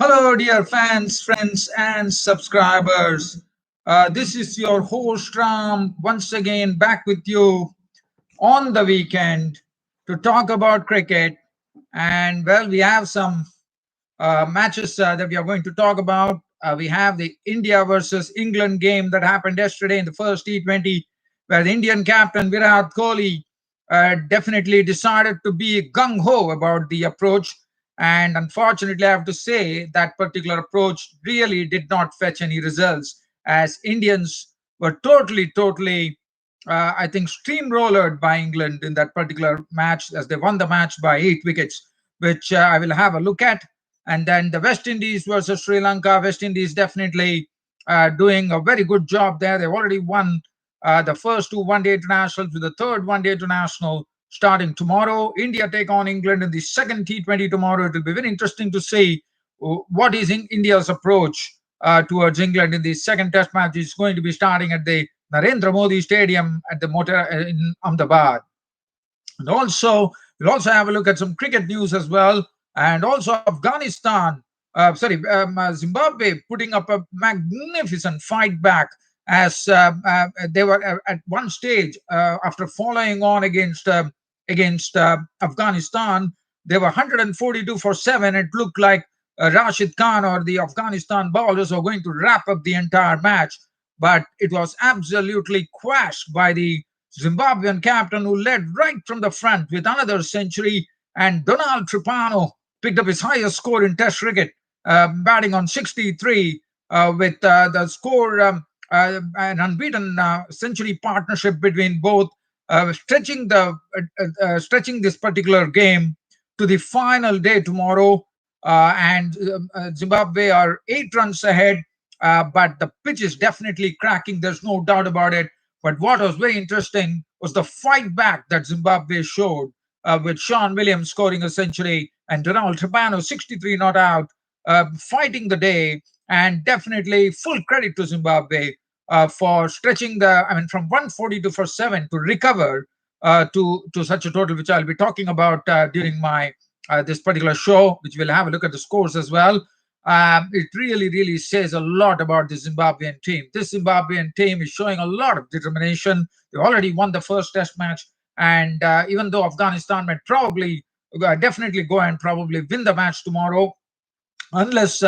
Hello, dear fans, friends, and subscribers. This is your host Ram once again back with you on the weekend to talk about cricket. And well, we have some matches that we are going to talk about. We have the India versus England game that happened yesterday in the first T20, where the Indian captain Virat Kohli definitely decided to be gung ho about the approach. And unfortunately, I have to say that particular approach really did not fetch any results, as Indians were totally, I think, steamrollered by England in that particular match, as they won the match by 8 wickets, which I will have a look at. And then the West Indies versus Sri Lanka. West Indies definitely doing a very good job there. They've already won the first two one-day internationals, with the third one-day international starting tomorrow. India take on England in the second T20 tomorrow. It will be very interesting to see what is in India's approach towards England in the second Test match. It's going to be starting at the Narendra Modi Stadium at the Motor in Ahmedabad. And also, we'll also have a look at some cricket news as well. And also, Zimbabwe putting up a magnificent fight back, as they were at one stage after following on against Afghanistan. They were 142 for 7. It looked like Rashid Khan or the Afghanistan bowlers were going to wrap up the entire match, but it was absolutely quashed by the Zimbabwean captain, who led right from the front with another century. And Donald Tripano picked up his highest score in Test cricket, batting on 63 with the score, an unbeaten century partnership between both, stretching this particular game to the final day tomorrow. And Zimbabwe are 8 runs ahead, but the pitch is definitely cracking. There's no doubt about it. But what was very interesting was the fight back that Zimbabwe showed, with Sean Williams scoring a century and Donald Trapano, 63 not out, fighting the day. And definitely full credit to Zimbabwe for stretching from 142 for 7 to recover to such a total, which I'll be talking about during my this particular show, which we'll have a look at the scores as well. It really says a lot about the Zimbabwean team. This Zimbabwean team is showing a lot of determination. They already won the first Test match, and even though Afghanistan might definitely go and probably win the match tomorrow, unless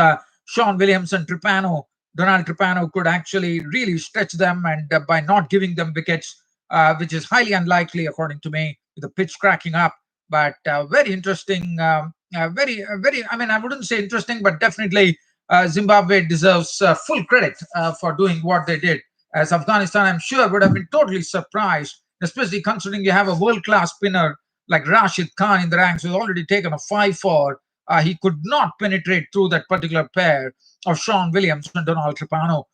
Sean Williams and Donald Tripano could actually really stretch them, and by not giving them wickets, which is highly unlikely according to me, with the pitch cracking up. But very interesting, very. I mean, I wouldn't say interesting, but definitely Zimbabwe deserves full credit for doing what they did. As Afghanistan, I'm sure, would have been totally surprised, especially considering you have a world-class spinner like Rashid Khan in the ranks, who's already taken a 5 for. He could not penetrate through that particular pair of Sean Williams and Donald Tripano.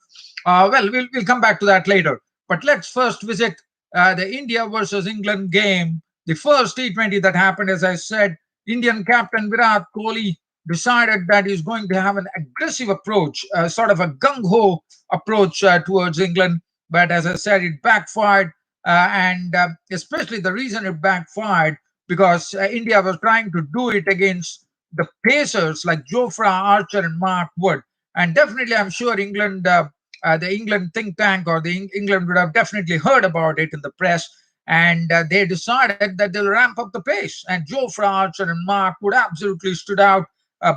We'll come back to that later. But let's first visit the India versus England game. The first T20 that happened, as I said, Indian captain Virat Kohli decided that he's going to have an aggressive approach, sort of a gung-ho approach towards England. But as I said, it backfired. And especially the reason it backfired, because India was trying to do it against the pacers like Jofra Archer and Mark Wood. And definitely, I'm sure the England think tank, or the England would have definitely heard about it in the press, and they decided that they'll ramp up the pace. And Jofra Archer and Mark Wood absolutely stood out,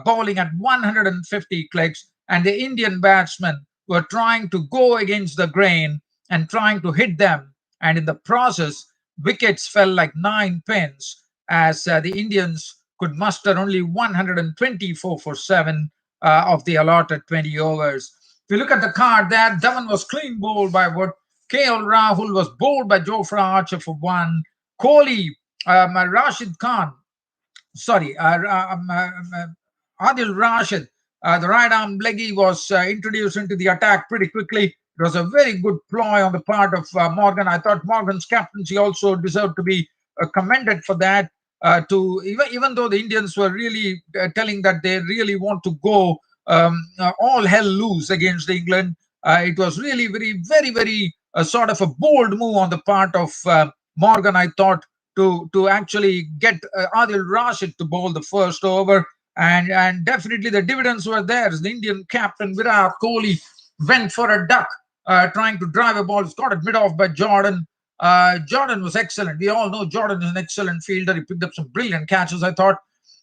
bowling at 150 clicks, and the Indian batsmen were trying to go against the grain and trying to hit them. And in the process, wickets fell like 9 pins, as the Indians could muster only 124 for 7 of the allotted 20 overs. If you look at the card there, Dhawan was clean bowled by Wood. KL Rahul was bowled by Jofra Archer for 1. Kohli, Rashid Khan, sorry, Adil Rashid, the right arm leggy, was introduced into the attack pretty quickly. It was a very good ploy on the part of Morgan. I thought Morgan's captaincy also deserved to be commended for that. To even though the Indians were really telling that they really want to go all hell loose against England, it was really very sort of a bold move on the part of Morgan, I thought, to actually get Adil Rashid to bowl the first over. and definitely the dividends were there. The Indian captain Virat Kohli went for a duck, trying to drive a ball. It's got it mid off by Jordan. Jordan was excellent. We all know Jordan is an excellent fielder. He picked up some brilliant catches, I thought.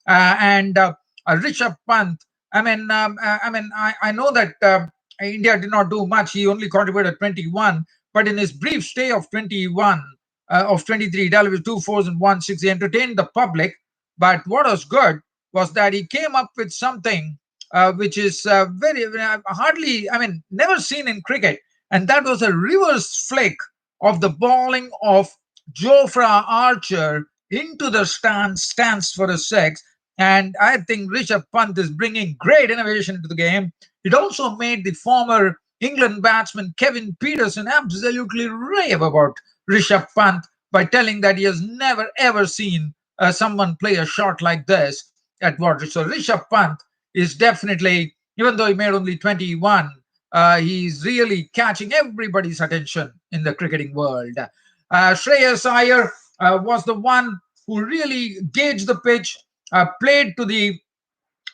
And Rishabh Pant. I know that India did not do much. He only contributed 21, but in his brief stay of 21, of 23, delivered two fours and one six. He entertained the public. But what was good was that he came up with something which is very hardly, never seen in cricket, and that was a reverse flick of the bowling of Jofra Archer into the stance for a six. And I think Rishabh Pant is bringing great innovation into the game. It also made the former England batsman Kevin Peterson absolutely rave about Rishabh Pant by telling that he has never ever seen someone play a shot like this at what. So Rishabh Pant is definitely, even though he made only 21, he's really catching everybody's attention in the cricketing world. Shreyas Iyer was the one who really gauged the pitch, played to the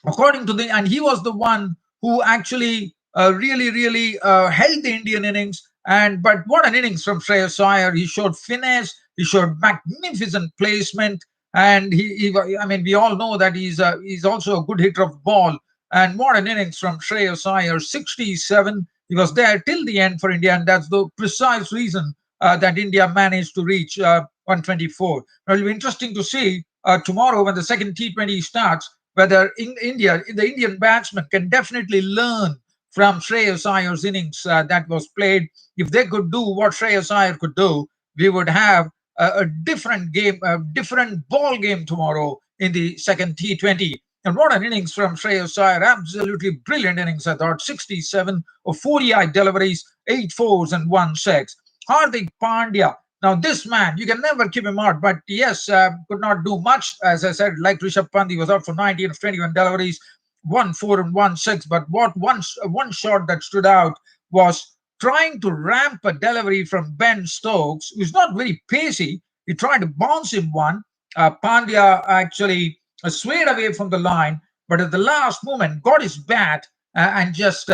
according to the, and he was the one who actually really held the Indian innings. And but what an innings from Shreyas Iyer! He showed finesse, he showed magnificent placement, and we all know that he's also a good hitter of ball. And what an innings from Shreyas Iyer, 67. He was there till the end for India, and that's the precise reason that India managed to reach 124. Now, it'll be interesting to see tomorrow when the second T20 starts whether the Indian batsmen can definitely learn from Shreyas Iyer's innings that was played. If they could do what Shreyas Iyer could do, we would have a different game, a different ball game tomorrow in the second T20. And what an innings from Shreyas Iyer. Absolutely brilliant innings, I thought. 67 of 48 deliveries, 8 fours and 1 six. Hardik Pandya. Now, this man, you can never keep him out, but yes, could not do much. As I said, like Rishabh Pant, he was out for 19 of 21 deliveries, 1 4 and 1 6. But what one shot that stood out was trying to ramp a delivery from Ben Stokes, who's not very pacey. He tried to bounce him one. Pandya actually swayed away from the line, but at the last moment got his bat and just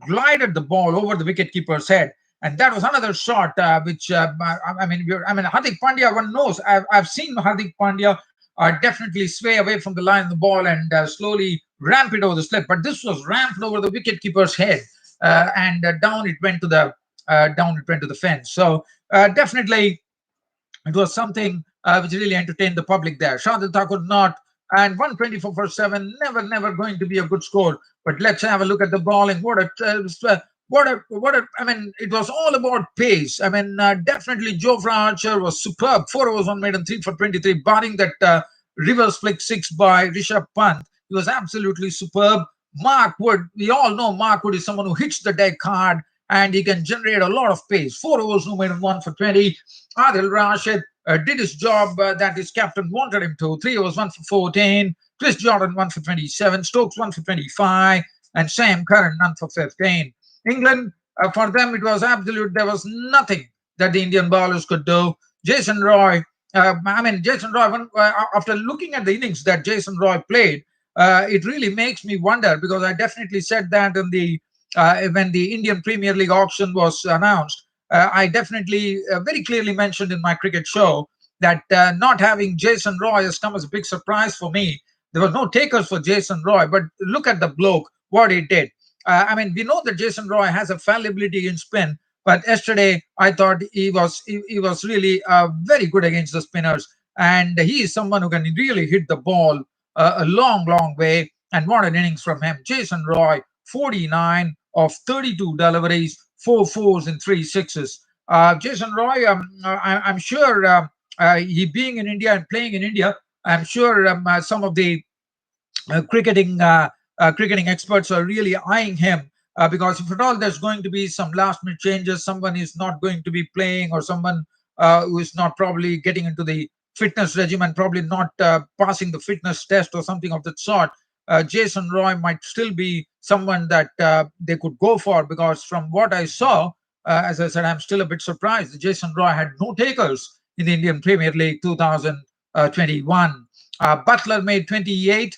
glided the ball over the wicketkeeper's head. And that was another shot, which Hardik Pandya. One knows. I've seen Hardik Pandya definitely sway away from the line of the ball and slowly ramp it over the slip. But this was ramped over the wicketkeeper's head, and down it went to the fence. So definitely it was something which really entertained the public there. Shardul Thakur not, and 124 for 7, never going to be a good score. But let's have a look at the bowling. It was all about pace. Definitely Jofra Archer was superb. 4 overs, 1 maiden, 3 for 23, barring that reverse flick 6 by Rishabh Pant. He was absolutely superb. Mark Wood, we all know Mark Wood is someone who hits the deck hard and he can generate a lot of pace. 4 overs, no maiden, 1 for 20. Adil Rashid did his job that his captain wanted him to. 3 overs, 1 for 14. Chris Jordan, 1 for 27. Stokes, 1 for 25. And Sam Curran, none for 15. England, for them, it was absolute. There was nothing that the Indian bowlers could do. Jason Roy, Jason Roy, after looking at the innings that Jason Roy played, it really makes me wonder because I definitely said that in the when the Indian Premier League auction was announced. I definitely very clearly mentioned in my cricket show that not having Jason Roy has come as a big surprise for me. There were no takers for Jason Roy, but look at the bloke, what he did. We know that Jason Roy has a fallibility in spin, but yesterday I thought he was really very good against the spinners, and he is someone who can really hit the ball a long way. And what an innings from him, Jason Roy, 49 of 32 deliveries, 4 fours and 3 sixes. Jason Roy, I'm sure he being in India and playing in India, I'm sure some of the uh, cricketing cricketing experts are really eyeing him because if at all there's going to be some last minute changes, someone is not going to be playing or someone who is not probably getting into the fitness regimen, probably not passing the fitness test or something of that sort. Jason Roy might still be someone that they could go for because from what I saw, as I said, I'm still a bit surprised. Jason Roy had no takers in the Indian Premier League 2021. Butler made 28.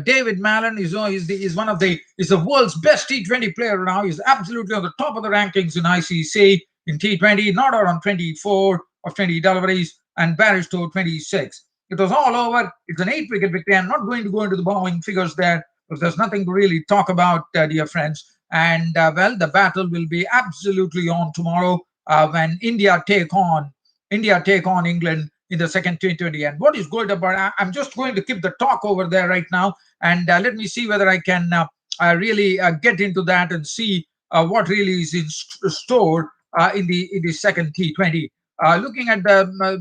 David Mallon is one of the world's best T20 player now. He's absolutely on the top of the rankings in ICC in T20. Not out on 24 of 20 deliveries and Barristow 26. It was all over. It's an 8-wicket victory. I'm not going to go into the bowling figures there because there's nothing to really talk about, dear friends. And well, the battle will be absolutely on tomorrow when India take on England in the second T20. And what is good about I'm just going to keep the talk over there right now, and let me see whether I can really get into that and see what really is in store in the second T20. Looking at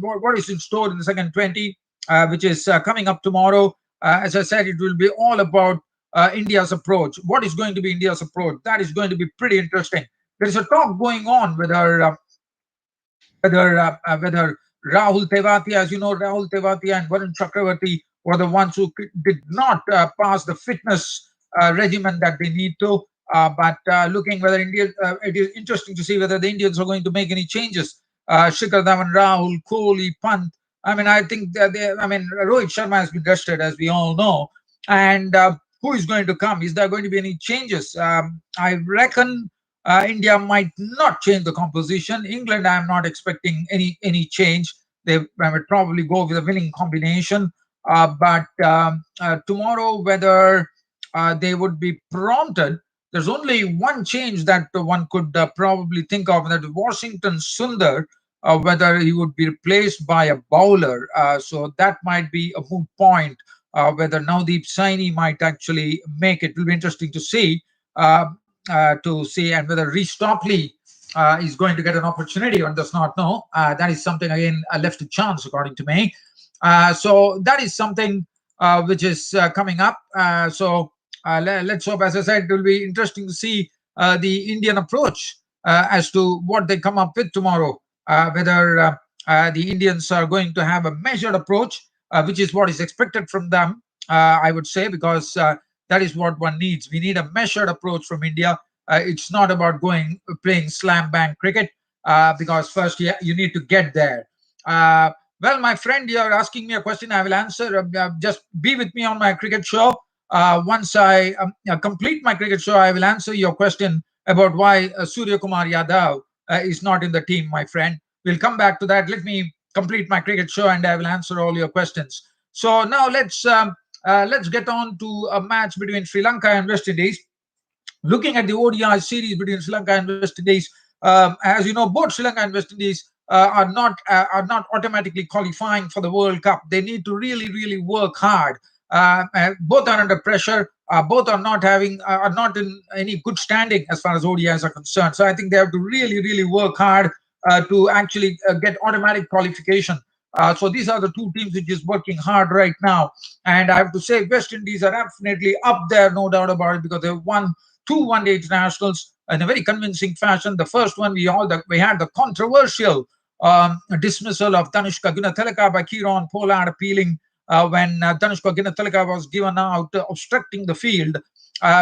what is in store in the second 20, which is coming up tomorrow. As I said, it will be all about India's approach. What is going to be India's approach? That is going to be pretty interesting. There is a talk going on whether Rahul Tewatia, as you know, Rahul Tewatia and Varun Chakravarti were the ones who did not pass the fitness regimen that they need to. But looking whether India, it is interesting to see whether the Indians are going to make any changes. Shikhar Dhawan, Rahul, Kohli, Pant. I mean, I think Rohit Sharma has been rested, as we all know. And who is going to come? Is there going to be any changes? I reckon India might not change the composition. England, I am not expecting any change. They would probably go with a winning combination. But tomorrow, whether they would be prompted, there's only one change that one could probably think of, that Washington Sundar, whether he would be replaced by a bowler. So that might be a moot point. Whether Navdeep Saini might actually make it will be interesting to see, and whether Reece Topley is going to get an opportunity. One does not know. That is something again left to chance, according to me. So that is something which is coming up. Let's hope. As I said, it will be interesting to see the Indian approach as to what they come up with tomorrow. Whether the Indians are going to have a measured approach, which is what is expected from them, I would say, because that is what one needs. We need a measured approach from India. It's not about playing slam bang cricket, because first you need to get there. Well, my friend, you're asking me a question. I will answer. Just be with me on my cricket show. Once I complete my cricket show, I will answer your question about why Surya Kumar Yadav is not in the team, my friend. We'll come back to that. Let me complete my cricket show, and I will answer all your questions. So now let's get on to a match between Sri Lanka and West Indies. Looking at the ODI series between Sri Lanka and West Indies, as you know, both Sri Lanka and West Indies are not automatically qualifying for the World Cup. They need to really work hard. Both are under pressure. Both are not in any good standing as far as ODIs are concerned. So I think they have to really work hard to actually get automatic qualification. So these are the two teams which is working hard right now. And I have to say, West Indies are definitely up there, no doubt about it, because they've won two one-day internationals in a very convincing fashion. The first one, we had the controversial dismissal of Danushka Gunathilaka by Kieron Pollard, appealing when Danushka Gunathilaka was given out obstructing the field,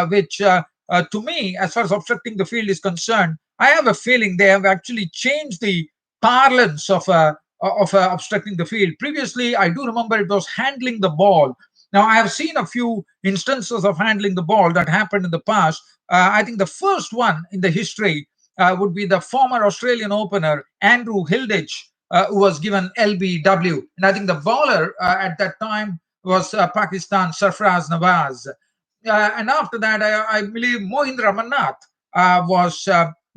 which to me, as far as obstructing the field is concerned, I have a feeling they have actually changed the parlance of obstructing the field. Previously, I do remember it was handling the ball. Now, I have seen a few instances of handling the ball that happened in the past. I think the first one in the history would be the former Australian opener, Andrew Hilditch, who was given LBW. And I think the bowler at that time was Pakistan Sarfraz Nawaz. And after that, I believe Mohindra Mannath was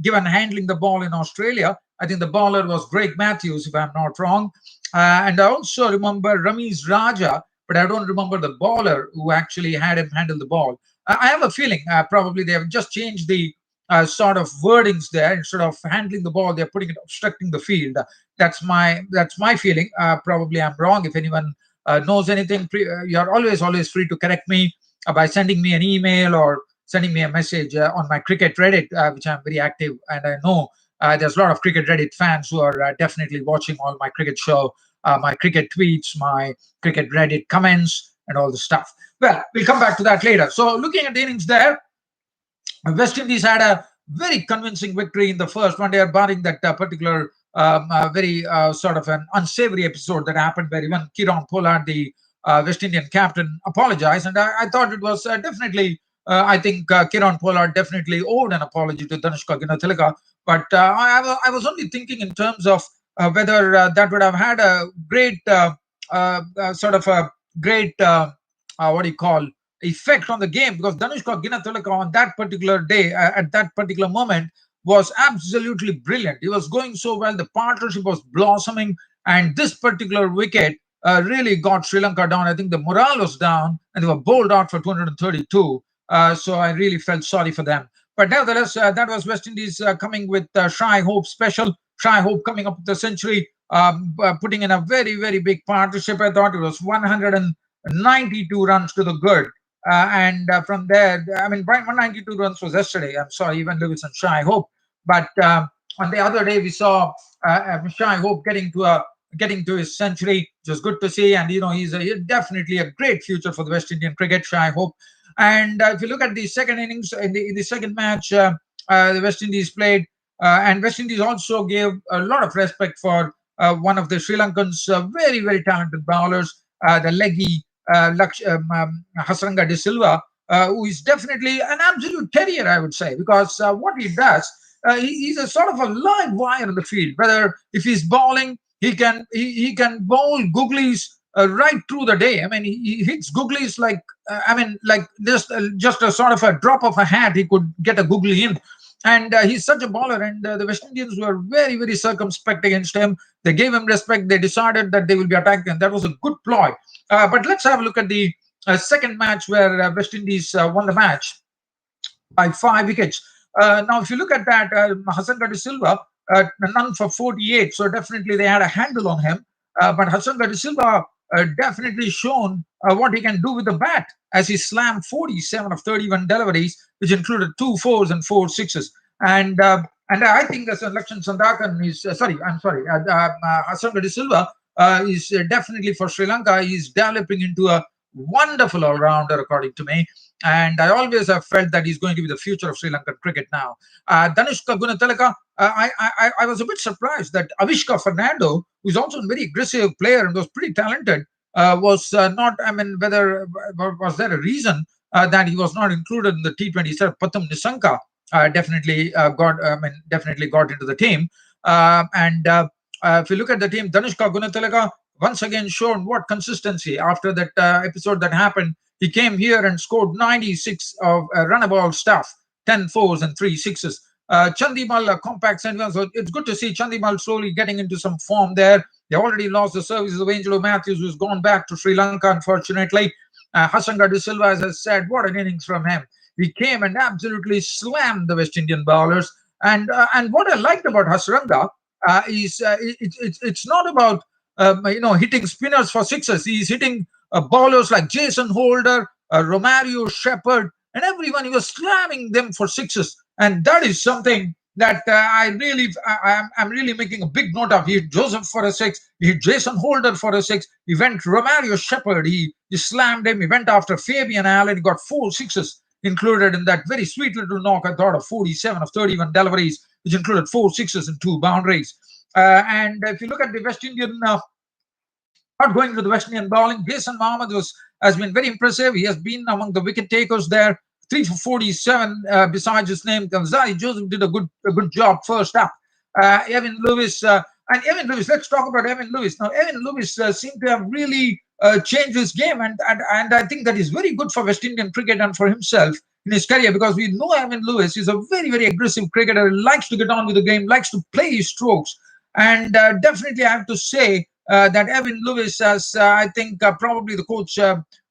given handling the ball in Australia. I think the bowler was Greg Matthews, if I'm not wrong. And I also remember Ramiz Raja, but I don't remember the bowler who actually had him handle the ball. I have a feeling probably they have just changed the sort of wordings there. Instead of handling the ball, they're putting it obstructing the field. That's my feeling. Probably I'm wrong. If anyone knows anything, you're always free to correct me by sending me an email or sending me a message on my cricket Reddit, which I'm very active, and I know there's a lot of cricket Reddit fans who are definitely watching all my cricket show, my cricket tweets, my cricket Reddit comments, and all the stuff. Well, we'll come back to that later. So, looking at the innings there, West Indies had a very convincing victory in the first one. They are barring that particular very sort of an unsavory episode that happened where even Kieron Pollard, the West Indian captain apologized, and I thought it was definitely. I think Kiran Pollard definitely owed an apology to Danushka Gunatillaka, but I was only thinking in terms of whether that would have had a great sort of a great what do you call effect on the game, because Danushka Gunatillaka on that particular day, at that particular moment, was absolutely brilliant. He was going so well. The partnership was blossoming, and this particular wicket really got Sri Lanka down. I think the morale was down, and they were bowled out for 232. So I really felt sorry for them. But nevertheless, that was West Indies coming with Shai Hope special. Shai Hope coming up with the century, putting in a very, very big partnership. I thought it was 192 runs to the good. And from there, I mean, 192 runs was yesterday. I'm sorry, even Lewis and Shai Hope. But on the other day, we saw Shai Hope getting to his century, which was good to see. And he's definitely a great future for the West Indian cricket. Shai Hope. And if you look at the second innings in the second match, the West Indies played, and West Indies also gave a lot of respect for one of the Sri Lankans' very, very talented bowlers, the leggy Hasranga de Silva, who is definitely an absolute terrier, I would say, because what he does, he's a sort of a live wire in the field. Whether if he's bowling, he can bowl googlies right through the day. I mean, he hits googlies like like just a sort of a drop of a hat. He could get a googly in, and he's such a bowler. And the West Indians were very, very circumspect against him. They gave him respect. They decided that they will be attacking, and that was a good ploy. But let's have a look at the second match where West Indies won the match by 5 wickets. Now, if you look at that, Hasanga de Silva, none for 48, so definitely they had a handle on him. But Hasanga de Silva definitely shown what he can do with the bat, as he slammed 47 of 31 deliveries, which included 2 4s and 4 6s. And I think Lakshan Sandakan is Hasanga de Silva is definitely for Sri Lanka. He's developing into a wonderful all-rounder, according to me. And I always have felt that he's going to be the future of Sri Lankan cricket now. Danushka Gunatilaka, I was a bit surprised that Avishka Fernando, who's also a very aggressive player and was pretty talented, was not. I mean, whether was there a reason that he was not included in the T20 set? Pathum Nisanka definitely got into the team. And if you look at the team, Danushka Gunatilaka once again shown what consistency after that episode that happened. He came here and scored 96 of runnable stuff, 10 4s and 3 6s. Chandimal, compact centre. So it's good to see Chandimal slowly getting into some form there. They already lost the services of Angelo Matthews, who's gone back to Sri Lanka, unfortunately. Hasanga de Silva, as I said, what an innings from him. He came and absolutely slammed the West Indian bowlers. And what I liked about Hasranga is it's not about hitting spinners for sixes. He's hitting bowlers like Jason Holder, Romario Shepherd, and everyone. He was slamming them for sixes, and that is something that I'm really making a big note of. He hit Joseph for a six. He hit Jason Holder for a six. He went Romario Shepherd. He slammed him. He went after Fabian Allen. He got 4 6s included in that very sweet little knock, I thought, of 47 of 31 deliveries, which included 4 6s and 2 boundaries. And if you look at the West Indian, not going to the West Indian bowling, Jason Mohammed has been very impressive. He has been among the wicket takers there, 3 for 47. Besides his name, Kamzari Joseph did a good job first up. Evan Lewis, let's talk about Evan Lewis. Now, Evan Lewis seemed to have really changed his game, and I think that is very good for West Indian cricket and for himself in his career, because we know Evan Lewis is a very, very aggressive cricketer. He likes to get on with the game, likes to play his strokes. And definitely, I have to say that Evan Lewis has, I think, probably the coach,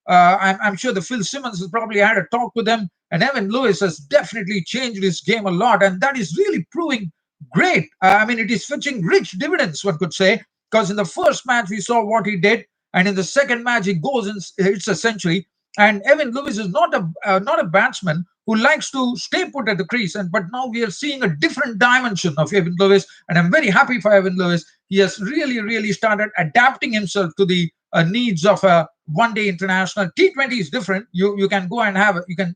I'm sure the Phil Simmons has probably had a talk with him, and Evan Lewis has definitely changed his game a lot, and that is really proving great. I mean, it is fetching rich dividends, one could say, because in the first match we saw what he did, and in the second match he goes and hits a century. And Evan Lewis is not a batsman who likes to stay put at the crease. But now we are seeing a different dimension of Evan Lewis, and I'm very happy for Evan Lewis. He has really, really started adapting himself to the needs of a one-day international. T20 is different. You can go and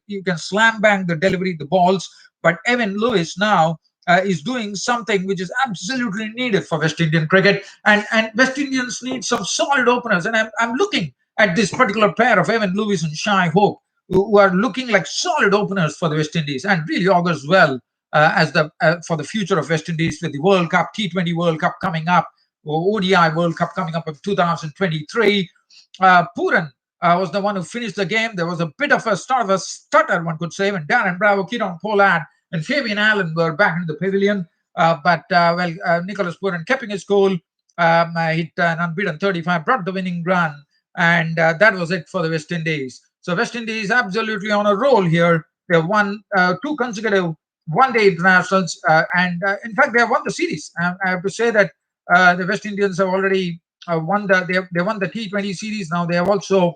you can slam bang the delivery, the balls. But Evan Lewis now is doing something which is absolutely needed for West Indian cricket, and West Indians need some solid openers. And I'm looking at this particular pair of Evan Lewis and Shai Hope, who are looking like solid openers for the West Indies and really augurs well as the for the future of West Indies with the World Cup, T20 World Cup coming up, or ODI World Cup coming up in 2023. Puran was the one who finished the game. There was a bit of a start of a stutter, one could say, when Darren Bravo, Kieron Pollard, and Fabian Allen were back in the pavilion. But Nicholas Puran keeping his cool, hit an unbeaten 35, brought the winning run, and that was it for the West Indies. So West Indies absolutely on a roll here. They have won two consecutive one-day internationals, and in fact, they have won the series. I have to say that the West Indians have already won they won the T20 series. Now they have also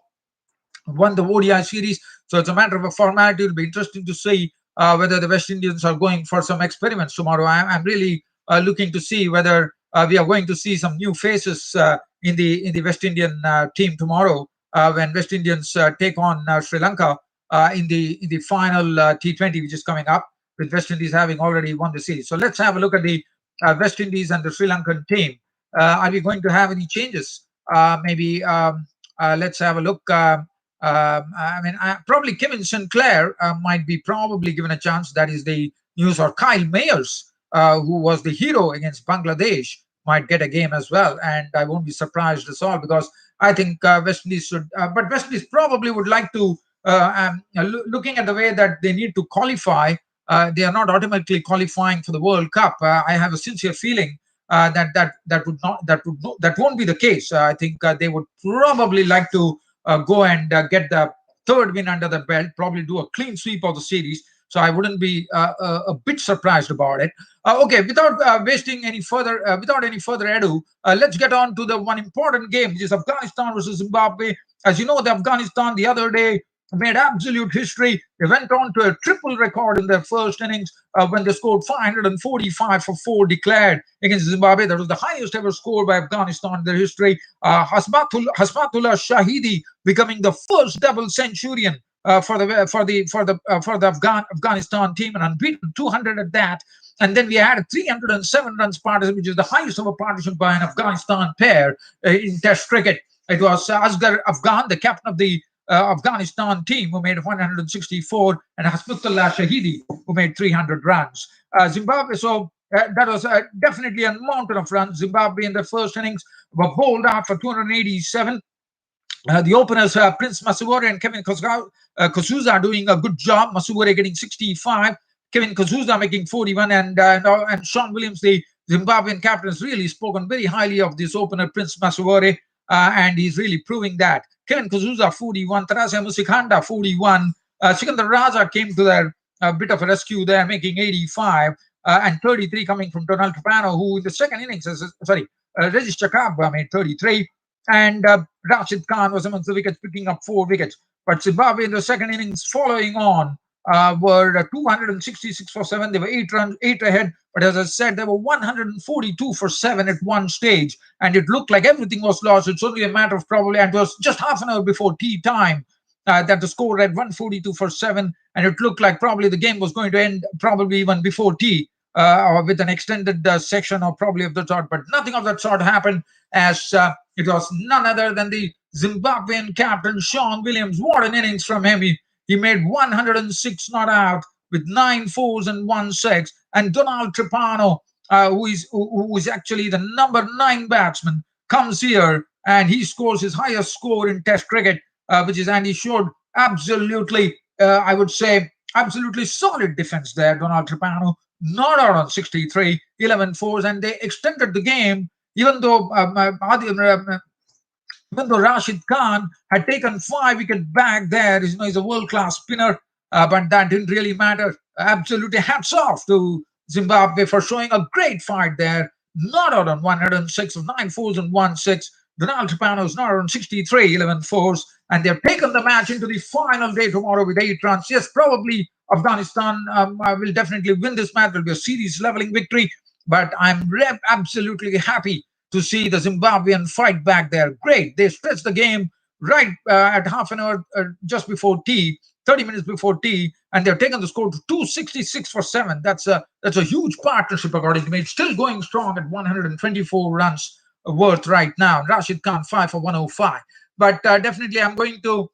won the ODI series. So it's a matter of a formality. It'll be interesting to see whether the West Indians are going for some experiments tomorrow. I'm really looking to see whether we are going to see some new faces in the West Indian team tomorrow when West Indians take on Sri Lanka in the final T20, which is coming up, with West Indies having already won the series. So let's have a look at the West Indies and the Sri Lankan team. Are we going to have any changes? Maybe let's have a look. Probably Kevin Sinclair might be probably given a chance. That is the news. Or Kyle Mayers, who was the hero against Bangladesh, might get a game as well. And I won't be surprised at all, because I think West Indies should. But West Indies probably would like to, looking at the way that they need to qualify, they are not automatically qualifying for the World Cup. I have a sincere feeling that won't be the case. I think they would probably like to go and get the third win under the belt, probably do a clean sweep of the series. So I wouldn't be a bit surprised about it. Okay, without any further ado, let's get on to the one important game, which is Afghanistan versus Zimbabwe. As you know, the Afghanistan the other day made absolute history. They went on to a triple record in their first innings when they scored 545 for 4 declared against Zimbabwe. That was the highest ever score by Afghanistan in their history. Hasbatullah Shahidi becoming the first double centurion for the Afghanistan team, and unbeaten 200 at that. And then we had 307 runs partition, which is the highest ever partition by an Afghanistan pair in Test cricket. It was Asghar Afghan, the captain of the Afghanistan team, who made 164, and Hasbatullah Shahidi, who made 300 runs. Zimbabwe, so that was definitely a mountain of runs. Zimbabwe in the first innings were bowled out for 287. The openers, Prince Masuwore and Kevin Kosuza, are doing a good job. Masuwore getting 65, Kevin Kosuza making 41, and Sean Williams, the Zimbabwean captain, has really spoken very highly of this opener, Prince Masuwore, and he's really proving that. Kevin Kosuza 41, Tarasya Musikanda 41, Sikandar Raja came to their bit of a rescue there, making 85, and 33 coming from Donald Trapano, who in the second innings, Regis Chakabwa made 33. And Rashid Khan was amongst the wickets, picking up 4 wickets. But Zimbabwe in the second innings, following on, were 266 for 7. They were 8 ahead. But as I said, they were 142 for 7 at one stage. And it looked like everything was lost. It's only a matter of probably, and it was just half an hour before tea time, that the score read 142 for 7. And it looked like probably the game was going to end probably even before tea, or with an extended section, or probably of that sort. But nothing of that sort happened, as it was none other than the Zimbabwean captain, Sean Williams. What an innings from him. He made 106 not out with 9 fours and 1 6. And Donald Trapano, who is actually the number 9 batsman, comes here and he scores his highest score in Test cricket, and he showed absolutely, I would say, absolutely solid defense there. Donald Trapano not out on 63, 11 fours, and they extended the game, even though Rashid Khan had taken 5 wickets back there. He's a world-class spinner, but that didn't really matter. Absolutely hats off to Zimbabwe for showing a great fight there. Not out on 106 of 9 fours and 1 6. Donald Trapano is not on 63, 11 fours, and they've taken the match into the final day tomorrow with 8 runs. Yes, probably Afghanistan will definitely win this match. It will be a series leveling victory, but I'm absolutely happy to see the Zimbabwean fight back there. Great. They stretched the game right at half an hour just before tea, 30 minutes before tea, and they've taken the score to 266 for 7. That's a huge partnership, according to me. It's still going strong at 124 runs worth right now. Rashid Khan 5 for 105. But definitely, I'm going to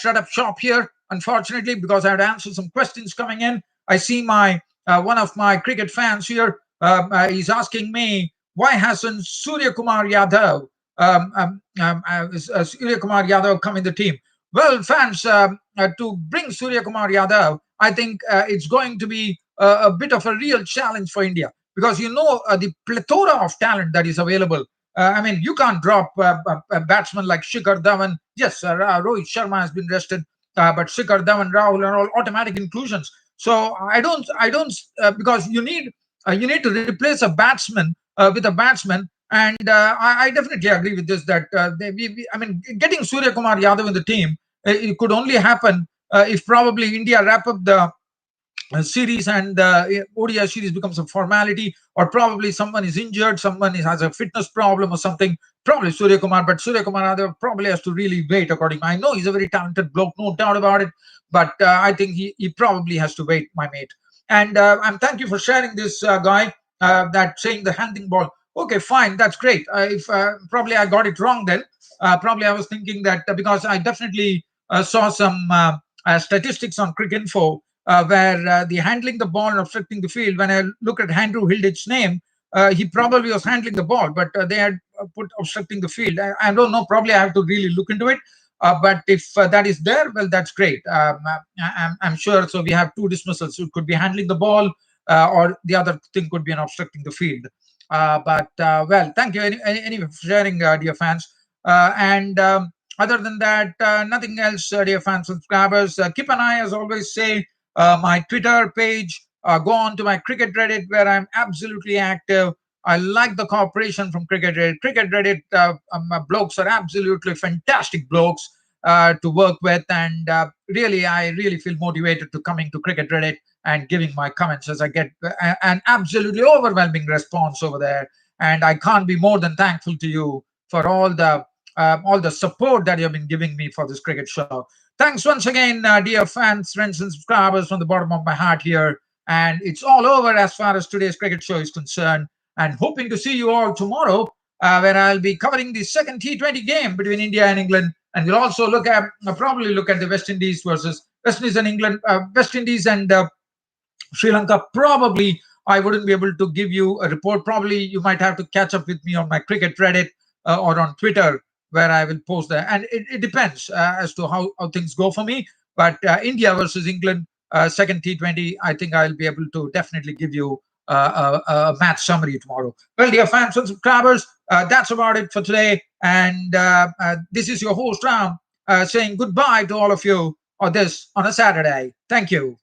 shut up shop here, unfortunately, because I have to answer some questions coming in. I see my one of my cricket fans here. He's asking me, why hasn't Surya Kumar Yadav, Surya Kumar Yadav come in the team? Well, fans, to bring Surya Kumar Yadav, I think it's going to be a bit of a real challenge for India, because the plethora of talent that is available. I mean, you can't drop a batsman like Shikhar Dhawan. Yes, Rohit Sharma has been rested, but Shikhar Dhawan, Rahul are all automatic inclusions. So because you need to replace a batsman with a batsman, and I definitely agree with this that I mean, getting Surya Kumar Yadav in the team, it could only happen if probably India wrap up the series, and ODI series becomes a formality, or probably someone is injured, has a fitness problem or something. Probably Surya Kumar, but Surya Kumar Yadav probably has to really wait. According, I know he's a very talented bloke, no doubt about it, but I think he probably has to wait, my mate. And thank you for sharing this, guy. That saying the handing ball. Okay, fine, that's great. If Probably I got it wrong then. Probably I was thinking that because I definitely saw some statistics on Cricinfo where the handling the ball and obstructing the field. When I look at Andrew Hildich's name, he probably was handling the ball, but they had put obstructing the field. I don't know. Probably I have to really look into it. But if that is there, well, that's great. I'm sure. So we have two dismissals. So it could be handling the ball, or the other thing could be an obstructing the field. Well, thank you anyway for sharing, dear fans. And Other than that, nothing else, dear fans, subscribers. Keep an eye, as always say, my Twitter page. Go on to my Cricket Reddit, where I'm absolutely active. I like the cooperation from Cricket Reddit. Cricket Reddit blokes are absolutely fantastic blokes to work with, and I really feel motivated to coming to Cricket Reddit and giving my comments, as I get an absolutely overwhelming response over there. And I can't be more than thankful to you for all the support that you've been giving me for this cricket show. Thanks once again, dear fans, friends, and subscribers, from the bottom of my heart here. And it's all over as far as today's cricket show is concerned. And hoping to see you all tomorrow, where I'll be covering the second T20 game between India and England. And we'll also probably look at the West Indies versus West Indies and England, West Indies and Sri Lanka. Probably I wouldn't be able to give you a report. Probably you might have to catch up with me on my cricket Reddit or on Twitter, where I will post that. And it depends as to how things go for me. But India versus England, second T20, I think I'll be able to definitely give you a match summary tomorrow. Well, dear fans and subscribers, that's about it for today. And this is your host, Ram, saying goodbye to all of you on a Saturday. Thank you.